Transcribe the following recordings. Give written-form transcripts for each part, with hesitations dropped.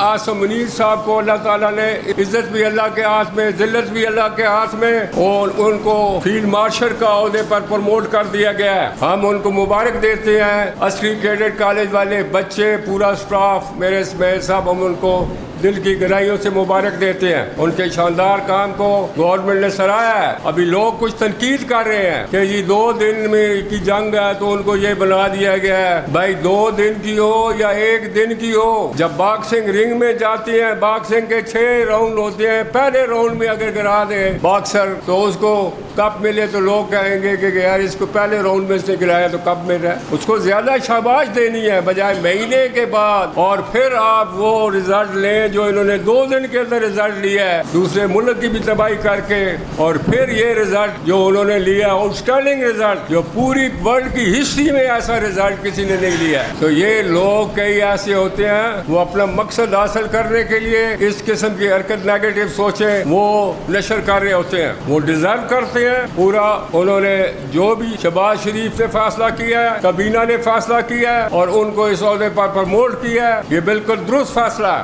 आसम मुनीर साहब को अल्लाह ताला ने इज्जत भी अल्लाह के हाथ में, जिल्लत भी अल्लाह के हाथ में, और उनको फील्ड मार्शल का ओहदे पर प्रमोट कर दिया गया है। हम उनको मुबारक देते हैं। अस्करी कैडेट कॉलेज वाले बच्चे, पूरा स्टाफ, मेरे साहब, हम उनको दिल की गहराइयों से मुबारक देते हैं। उनके शानदार काम को गवर्नमेंट ने सराहा है। अभी लोग कुछ तनकीद कर रहे हैं कि जी 2 दिन में की जंग है तो उनको ये बना दिया गया है। भाई 2 दिन की हो या 1 दिन की हो, जब बॉक्सिंग रिंग में जाती हैं, बॉक्सिंग के 6 राउंड होते हैं, पहले राउंड में अगर गिरा दे बॉक्सर तो उसको कप मिले तो लोग कहेंगे कि यार इसको पहले राउंड में से गिराया तो कप मिल रहा है। उसको ज्यादा शाबाश देनी है बजाय महीने के बाद, और फिर आप वो रिजल्ट लें जो इन्होंने 2 दिन के अंदर रिजल्ट लिया है, दूसरे मुल्क की भी तबाही करके, और फिर ये रिजल्ट जो उन्होंने लिया, आउटस्टैंडिंग रिजल्ट, जो पूरी वर्ल्ड की हिस्ट्री में ऐसा रिजल्ट किसी ने नहीं लिया है। तो ये लोग कई ऐसे होते हैं, वो अपना मकसद हासिल करने के लिए इस किस्म की हरकत, नेगेटिव सोचें वो नशर कर रहे होते हैं। वो डिजर्व करते हैं पूरा। उन्होंने जो भी शहबाज शरीफ ने फैसला किया है, काबीना ने फैसला किया है, और उनको इस ओहदे पर प्रमोट किया है, ये बिल्कुल दुरुस्त फैसला है।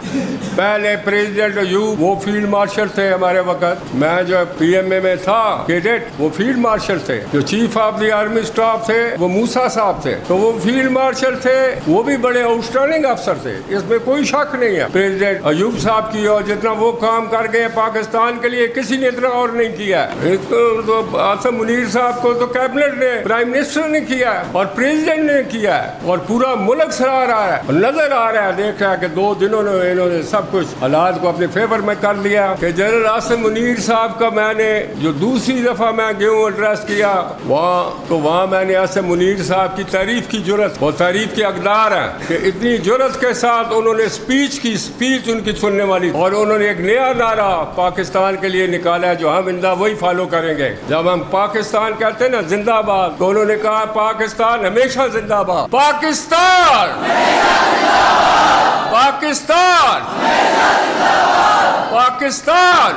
पहले प्रेसिडेंट अयूब वो फील्ड मार्शल थे हमारे वक्त, मैं जो PMA में था कैडेट, वो फील्ड मार्शल थे। जो chief of the army staff थे वो मूसा साहब थे, तो वो फील्ड मार्शल थे, वो भी बड़े आउटस्टैंडिंग अफसर थे, इसमें कोई शक नहीं है। प्रेसिडेंट अयूब साहब की और जितना वो काम कर गए पाकिस्तान के लिए, किसी ने इतना और नहीं किया। तो आसम मुनीर साहब को तो कैबिनेट ने, प्राइम मिनिस्टर ने किया और प्रेसिडेंट ने किया, और पूरा मुल्क सराह रहा है, नजर आ रहा है, देख रहा है कि 2 दिनों में इन्होंने सब कुछ हालात को अपने फेवर में कर लिया। कि जनरल आसम मुनीर साहब का मैंने जो दूसरी दफा मैं गया एड्रेस किया वहाँ मैंने आसम मुनीर साहब की तारीफ की जुर्रत, वो तारीफ के हकदार हैं कि इतनी जुर्रत के साथ उन्होंने स्पीच उनकी सुनने वाली, और उन्होंने एक नया नारा पाकिस्तान के लिए निकाला है जो हम इंदा वही फॉलो करेंगे। जब हम पाकिस्तान कहते हैं ना जिंदाबाद, तो उन्होंने कहा पाकिस्तान हमेशा जिंदाबाद, पाकिस्तान, पाकिस्तान, पाकिस्तान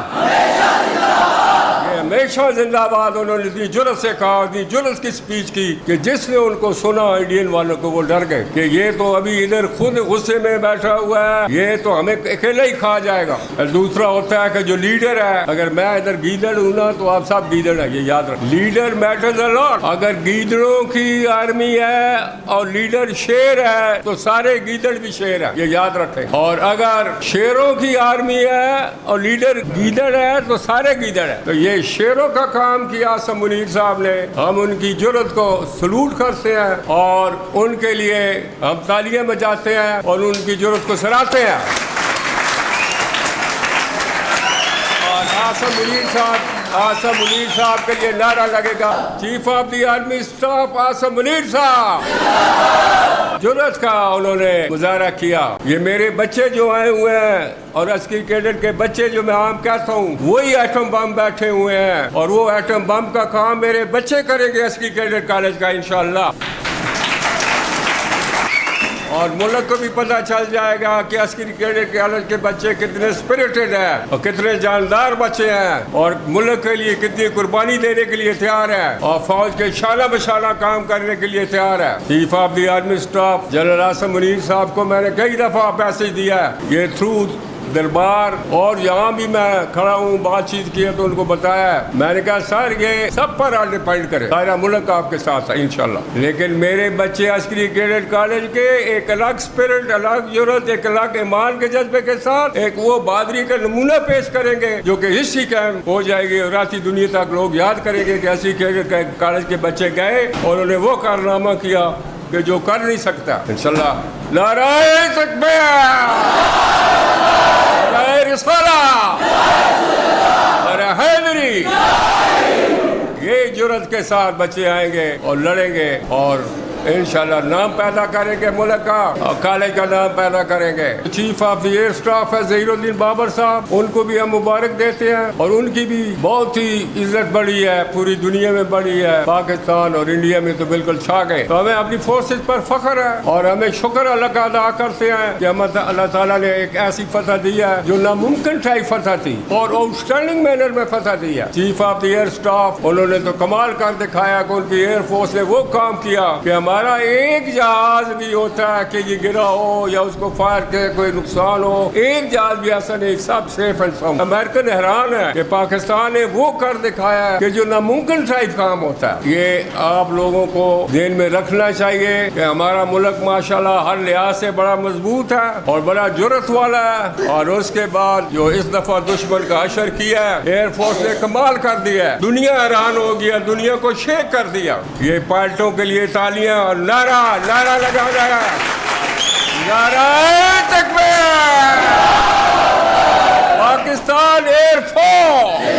हमेशा जिंदाबाद। उन्होंने इतनी जुर्रत से कहा, इतनी जुर्रत की स्पीच की कि जिसने उनको सुना इंडियन वालों को वो डर गए कि ये तो अभी इधर खुद गुस्से में बैठा हुआ है, ये तो हमें अकेला ही खा जाएगा। और दूसरा होता है कि जो लीडर है, अगर मैं इधर गीदड़ हूँ ना तो आप सब गीदड़ है, ये याद रखें। Leader matters a lot. अगर गीदड़ों की आर्मी है और लीडर शेर है तो सारे गीदड़ भी शेर है, ये याद रखें। और अगर शेरों की आर्मी है और लीडर गीदड़ है तो सारे गीदड़ है। तो ये शेरों का काम किया आसम मुनीर साहब ने, हम उनकी जुर्रत को सलूट करते हैं और उनके लिए हम तालियां बजाते हैं और उनकी जुर्रत को सराहते हैं। और आसम मुनीर साहब के लिए नारा लगेगा, chief of the army staff Asim Munir साहब। जुर्रत का उन्होंने मुजाहरा किया। ये मेरे बच्चे जो आए हुए हैं और अस्करी कैडेट के बच्चे जो मैं आम कहता हूँ, वही एटम बम बैठे हुए हैं, और वो एटम बम का काम मेरे बच्चे करेंगे अस्करी कैडेट कॉलेज का इंशाअल्लाह। और मुल्क को भी पता चल जाएगा कि अस्करी कैडेट कॉलेज के बच्चे कितने स्पिरिटेड हैं और कितने जानदार बच्चे हैं, और मुल्क के लिए कितनी कुर्बानी देने के लिए तैयार है, और फौज के शाना बशाना काम करने के लिए तैयार है। Chief of the army staff general Asim Munir साहब को मैंने कई दफा मैसेज दिया है, ये थ्रू दरबार और यहाँ भी मैं खड़ा हूँ, बातचीत की है तो उनको बताया है। मैंने कहा सर ये सब पर डिपेंड करे, सारा मुल्क आपके साथ है इंशाल्लाह। लेकिन मेरे बच्चे अस्करी कैडेट कॉलेज के एक अलग स्पिरिट, अलग जुर्रत, एक अलग ईमान के जज्बे के साथ एक वो बहादुरी का नमूना पेश करेंगे जो कि हिस्ट्री कायम हो जाएगी, और राती दुनिया तक लोग याद करेंगे कि अस्करी कैडेट कॉलेज के बच्चे गए और उन्होंने वो कारनामा किया कि जो कर नहीं सकता इंशाल्लाह। नाराए तकबीर, नाराए रिसाला, नाराए हैदरी। ये जुर्रत के साथ बच्चे आएंगे और लड़ेंगे और इंशाल्लाह नाम पैदा करेंगे मुल्क का, और कॉलेज का नाम पैदा करेंगे। Chief of the air staff है ज़हीरुद्दीन बाबर साहब, उनको भी हम मुबारक देते हैं, और उनकी भी बहुत ही इज्जत बढ़ी है, पूरी दुनिया में बढ़ी है, पाकिस्तान और इंडिया में तो बिल्कुल छा गए। तो हमें अपनी फोर्सेज पर फख्र है और हमें शुक्र अल्लाह का अदा करते हैं कि हमें अल्लाह ताला ने एक ऐसी फतह दी है जो नामुमकिन टाइप फतह थी और आउटस्टैंडिंग मैनर में फतह दी है। Chief of the air staff उन्होंने तो कमाल कर दिखाया कि उनकी एयर फोर्स ने वो काम किया कि हमारा एक जहाज भी होता है कि ये गिरा हो या उसको फायर के कोई नुकसान हो, एक जहाज भी ऐसा नहीं, सब सेफ एंड साउंड। अमेरिकन हैरान है कि पाकिस्तान ने वो कर दिखाया है कि जो नामुमकिन टाइप काम होता है। ये आप लोगों को ध्यान में रखना चाहिए कि हमारा मुल्क माशाल्लाह हर लिहाज से बड़ा मजबूत है और बड़ा जुर्रत वाला है। और उसके बाद जो इस दफा दुश्मन का हशर किया है, एयरफोर्स ने कमाल कर दिया है, दुनिया हैरान हो गया, दुनिया को शेक कर दिया। ये पायलटों के लिए तालियां और नारा नारा लगा रहा है, नारा तकबीर, पाकिस्तान एयरफोर्स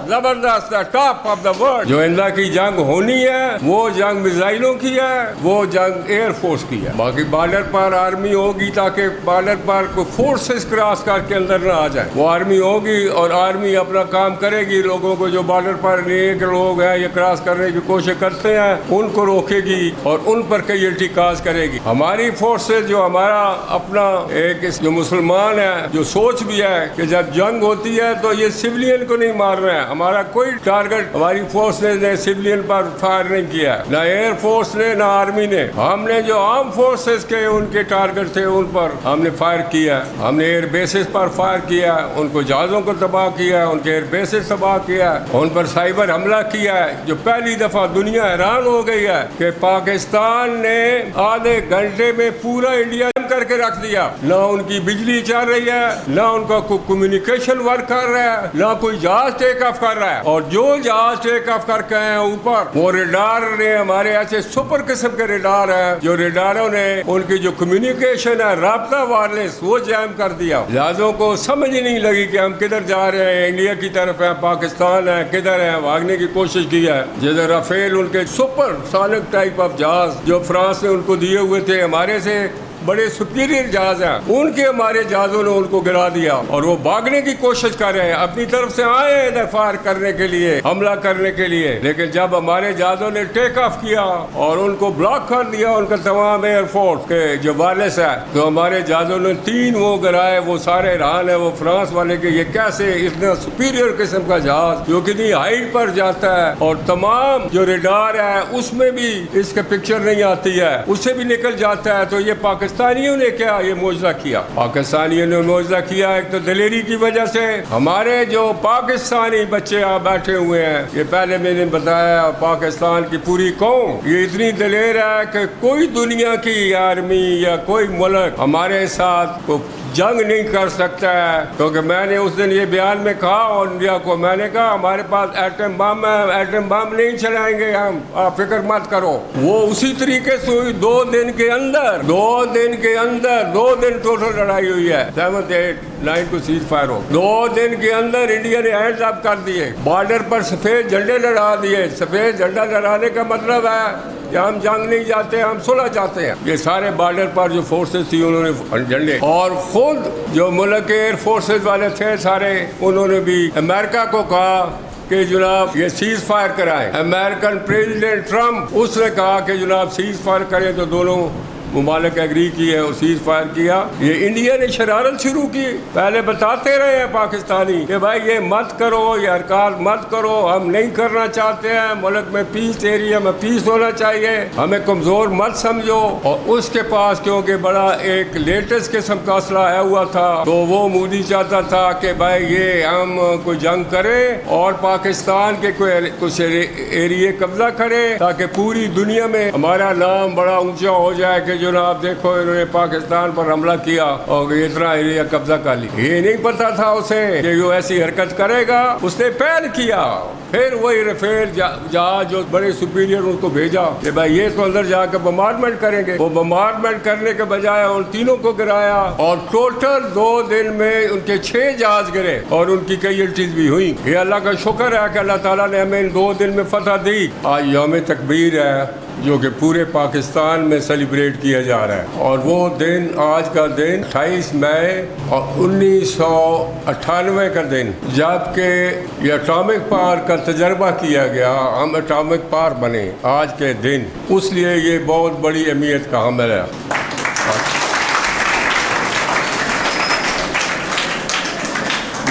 जबरदस्त है, टॉप ऑफ द वर्ल्ड। जो इंडिया की जंग होनी है वो जंग मिसाइलों की है, वो जंग एयरफोर्स की है। बाकी बॉर्डर पर आर्मी होगी ताकि बॉर्डर पर कोई फोर्सेस क्रॉस करके अंदर न आ जाए, वो आर्मी होगी और आर्मी अपना काम करेगी। लोगों को जो बॉर्डर पर नेक लोग हैं ये क्रॉस करने की कोशिश करते हैं उनको रोकेगी और उन पर कैजुअल्टी काज करेगी। हमारी फोर्सेस जो हमारा अपना एक जो मुसलमान है जो सोच भी है कि जब जंग होती है तो ये सिविलियन को नहीं मार रहे हैं, हमारा कोई टारगेट हमारी फोर्स ने सिविलियन पर फायर नहीं किया, ना एयर फोर्स ने ना आर्मी ने। हमने जो आर्म फोर्सेस के उनके टारगेट थे उन पर हमने फायर किया, हमने एयर बेसिस पर फायर किया, उनको जहाजों को तबाह किया, उनके एयर बेसिस तबाह किया, उन पर साइबर हमला किया है। जो पहली दफा दुनिया हैरान हो गई है कि पाकिस्तान ने आधे घंटे में पूरा इंडिया करके रख दिया, ना उनकी बिजली चल रही है, ना उनका कम्युनिकेशन वर्क कर रहा है, ना कोई जहाज टेक ऑफ कर रहा है। और जो जहाज टेक ऑफ करके आए हैं ऊपर, वो रेडार ने हमारे ऐसे सुपर किस्म के रेडार है जो रेडारों ने उनकी जो कम्युनिकेशन है राब्ता वायरलेस वो जैम कर दिया। जहाजों को समझ ही नहीं लगी कि हम किधर जा रहे हैं, इंडिया की तरफ है, पाकिस्तान है, किधर है, भागने की कोशिश की है। जैसे राफेल उनके सुपर सोनिक टाइप ऑफ जहाज जो फ्रांस ने उनको दिए हुए थे, हमारे से बड़े सुपीरियर जहाज हैं, उनके हमारे जहाजों ने उनको गिरा दिया और वो भागने की कोशिश कर रहे हैं, अपनी तरफ से आए हैं इधर फायर करने के लिए, हमला करने के लिए। लेकिन जब हमारे जहाजों ने टेक ऑफ किया और उनको ब्लॉक कर दिया उनका तमाम एयरफोर्स के जो वायरलेस है, तो हमारे जहाजों ने 3 वो गिराए। वो सारे हैरान है वो फ्रांस वाले के ये कैसे इतना सुपीरियर किस्म का जहाज जो कितनी हाइट पर जाता है और तमाम जो रेडार है उसमें भी इसके पिक्चर नहीं आती है, उससे भी निकल जाता है। तो ये पाकिस्तानियों ने क्या ये मोजज़ा किया, पाकिस्तानियों ने मोजज़ा किया। एक तो दिलेरी की वजह से हमारे जो पाकिस्तानी बच्चे यहाँ बैठे हुए हैं, ये पहले मैंने बताया पाकिस्तान की पूरी कौम ये इतनी दिलेर है कि कोई दुनिया की आर्मी या कोई मुल्क हमारे साथ जंग नहीं कर सकता है। क्योंकि मैंने उस दिन ये बयान में कहा और इंडिया को, मैंने कहा हमारे पास एटम बम है, एटम बम नहीं चलाएंगे हम, आप फिक्र मत करो। वो उसी तरीके से हुई 2 दिन के अंदर, 2 दिन टोटल लड़ाई हुई है। 7, 8, 9 को सीज फायर हो, 2 दिन के अंदर इंडिया ने हैंड्स अप कर दिए, बॉर्डर पर सफेद झंडे लड़ा दिए। सफेद झंडा लड़ाने का मतलब है कि हम जंग नहीं जाते, हम सुलह चाहते हैं। ये सारे बॉर्डर पर जो फोर्सेस थी उन्होंने झंडे, और खुद जो मुल्क के एयर फोर्सेस वाले थे सारे, उन्होंने भी अमेरिका को कहा कि जनाब ये सीज फायर कराएं। अमेरिकन प्रेसिडेंट ट्रम्प उसने कहा कि जनाब सीज फायर करें, तो दोनों मुमालिक एग्री किए और सीज फायर किया। ये इंडिया ने शरारत शुरू की, पहले बताते रहे हैं पाकिस्तानी कि भाई ये मत करो, ये हरकत मत करो, हम नहीं करना चाहते हैं, मुल्क में पीस, एरिया में पीस होना चाहिए, हमें कमज़ोर मत समझो। और उसके पास क्योंकि बड़ा एक लेटेस्ट किस्म का असला आया हुआ था, तो वो मोदी चाहता था कि भाई ये हम कोई जंग करें और पाकिस्तान के कुछ एरिए कब्जा करें ताकि पूरी दुनिया में हमारा नाम बड़ा ऊंचा हो जाए कि जो ना आप देखो इन्होंने पाकिस्तान पर हमला किया और इतना एरिया कब्जा कर लिया। ये नहीं पता था उसे कि वो ऐसी हरकत करेगा, उसने पहल किया। फिर वही राफेल जहाज जो बड़े सुपीरियर उनको भेजा कि भाई ये तो अंदर जाकर बम्बार्डमेंट करेंगे। वो बम्बार्डमेंट करने के बजाय उन तीनों को गिराया और टोटल 2 दिन में उनके 6 जहाज गिरे और उनकी कैजुअल्टीज भी हुई। ये अल्लाह का शुक्र है कि अल्लाह ताला ने हमें इन 2 दिन में फतह दी। आज यौम तकबीर है जो कि पूरे पाकिस्तान में सेलिब्रेट किया जा रहा है। और वो दिन, आज का दिन 28 मई और 1998 का दिन, जबकि ये एटॉमिक पावर का तजर्बा किया गया, हम एटॉमिक पावर बने आज के दिन, उसलिए ये बहुत बड़ी अहमियत का हामिल है।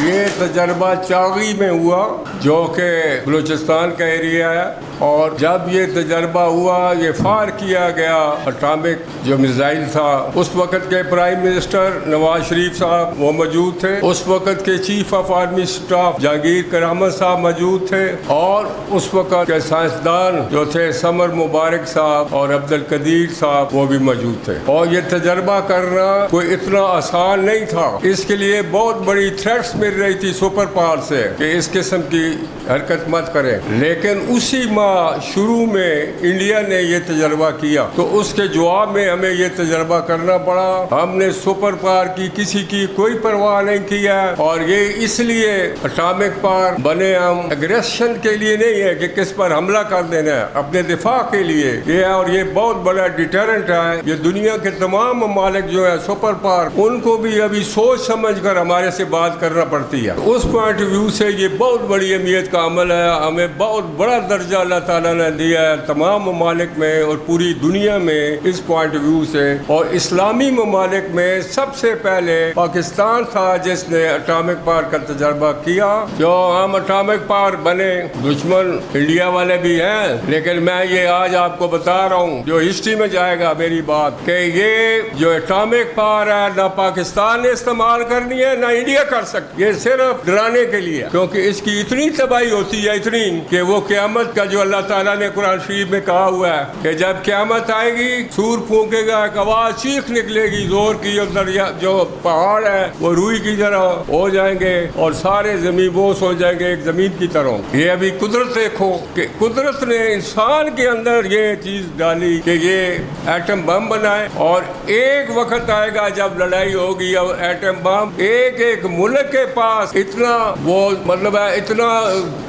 ये तजर्बा चागी में हुआ جو کہ بلوچستان کا ایریا ہے. اور جب یہ تجربہ ہوا, یہ فائر کیا گیا اٹامک جو میزائل تھا, اس وقت کے پرائم منسٹر نواز شریف صاحب وہ موجود تھے, اس وقت کے chief of army staff Jahangir کرامت صاحب موجود تھے, اور اس وقت کے سائنسدان جو تھے سمر مبارک صاحب اور عبد القدیر صاحب وہ بھی موجود تھے. اور یہ تجربہ کرنا کوئی اتنا آسان نہیں تھا. اس کے لیے بہت بڑی تھریٹس مل رہی تھی سپر پاور سے کہ اس قسم کی حرکت مت کریں, لیکن اسی ماہ شروع میں انڈیا نے یہ تجربہ کیا تو اس کے جواب میں ہمیں یہ تجربہ کرنا پڑا. ہم نے سپر پاور کی کسی کی کوئی پرواہ نہیں کیا, اور یہ اس لیے اٹامک پاور بنے ہم اگریشن کے لیے نہیں ہے کہ کس پر حملہ کر دینا ہے, اپنے دفاع کے لیے یہ, اور یہ بہت بڑا ڈیٹرنٹ ہے. یہ دنیا کے تمام ممالک جو ہے سپر پاور, ان کو بھی ابھی سوچ سمجھ کر ہمارے سے بات کرنا پڑتی ہے. اس پوائنٹ آف ویو سے یہ بہت بڑی اہمیت کا عمل ہے. ہمیں بہت بڑا درجہ اللہ تعالیٰ نے دیا ہے تمام ممالک میں اور پوری دنیا میں اس پوائنٹ آف ویو سے. اور اسلامی ممالک میں سب سے پہلے پاکستان تھا جس نے اٹامک پاور کا تجربہ کیا. جو ہم اٹامک پاور بنے, دشمن انڈیا والے بھی ہیں, لیکن میں یہ آج آپ کو بتا رہا ہوں جو ہسٹری میں جائے گا میری بات, کہ یہ جو اٹامک پاور ہے نہ پاکستان نے استعمال کرنی ہے نہ انڈیا کر سکتی. یہ صرف ڈرانے کے لیے, کیونکہ اس کی اتنی تباہی ہوتی ہے اتنی کہ وہ قیامت کا جو اللہ تعالیٰ نے قرآن شریف میں کہا ہوا ہے کہ جب قیامت آئے گی سور پھونکے گا, ایک آواز چیخ نکلے گی زور کی, اور دریا جو پہاڑ ہے وہ روئی کی طرح ہو جائیں گے اور سارے زمین بوس ہو جائیں گے ایک زمین کی طرح. یہ ابھی قدرت دیکھو کہ قدرت نے انسان کے اندر یہ چیز ڈالی کہ یہ ایٹم بم بنائے, اور ایک وقت آئے گا جب لڑائی ہوگی اور ایٹم بم ایک ایک ملک کے پاس اتنا وہ مطلب ہے اتنا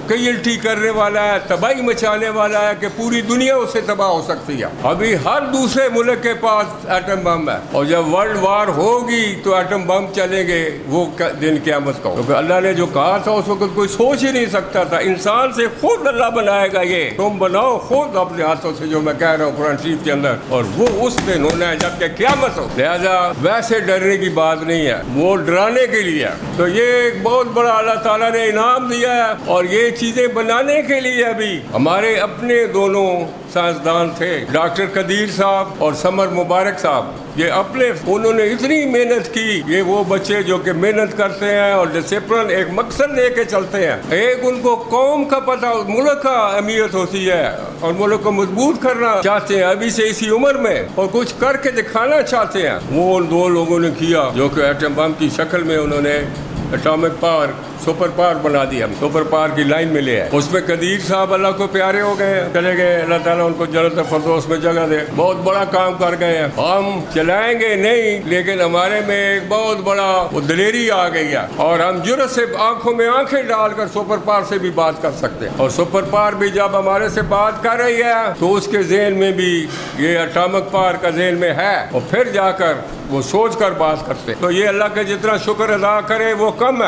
کیلٹی کرنے والا ہے, تباہی مچانے والا ہے کہ پوری دنیا اس سے تباہ ہو سکتی ہے. ابھی ہر دوسرے ملک کے پاس ایٹم بم ہے, اور جب ورلڈ وار ہوگی تو ایٹم بم چلیں گے. وہ دن قیامت کا, کیونکہ اللہ نے جو کہا تھا اس وقت کوئی سوچ ہی نہیں سکتا تھا. انسان سے خود اللہ بنائے گا, یہ تم بناؤ خود اپنے ہاتھوں سے جو میں کہہ رہا ہوں قرآن شریف کے اندر, اور وہ اس دن ہونا ہے جب کہ قیامت ہو. لہذا ویسے ڈرنے کی بات نہیں ہے, وہ ڈرانے کے لیے. تو یہ ایک بہت بڑا اللہ تعالیٰ نے انعام دیا ہے, اور یہ چیزیں بنانے کے لیے ابھی ہمارے اپنے دونوں سائنسدان تھے, ڈاکٹر قدیر صاحب اور سمر مبارک صاحب. یہ اپنے انہوں نے اتنی محنت کی. یہ وہ بچے جو کہ محنت کرتے ہیں اور ڈسپلن ایک مقصد لے کے چلتے ہیں. ایک ان کو قوم کا پتہ, ملک کا اہمیت ہوتی ہے, اور ملک کو مضبوط کرنا چاہتے ہیں ابھی سے اسی عمر میں, اور کچھ کر کے دکھانا چاہتے ہیں. وہ ان دو لوگوں نے کیا جو کہ ایٹم بم کی شکل میں انہوں نے اٹامک پاور سپر پاور بنا دیا, ہم سپر پاور کی لائن میں لے آئے. اس میں قدیر صاحب اللہ کو پیارے ہو گئے, چلے گئے, اللہ تعالیٰ ان کو جنت الفردوس میں جگہ دے. بہت بڑا کام کر گئے ہیں. ہم چلائیں گے نہیں, لیکن ہمارے میں ایک بہت بڑا وہ دلیری آ گئی ہے, اور ہم جرأت سے آنکھوں میں آنکھیں ڈال کر سپر پاور سے بھی بات کر سکتے ہیں. اور سپر پاور بھی جب ہمارے سے بات کر رہی ہے تو اس کے ذہن میں بھی یہ اٹامک پاور کا ذہن میں ہے, اور پھر جا کر وہ سوچ کر بات کرتے. تو یہ اللہ کا جتنا شکر ادا کرے وہ کم ہے.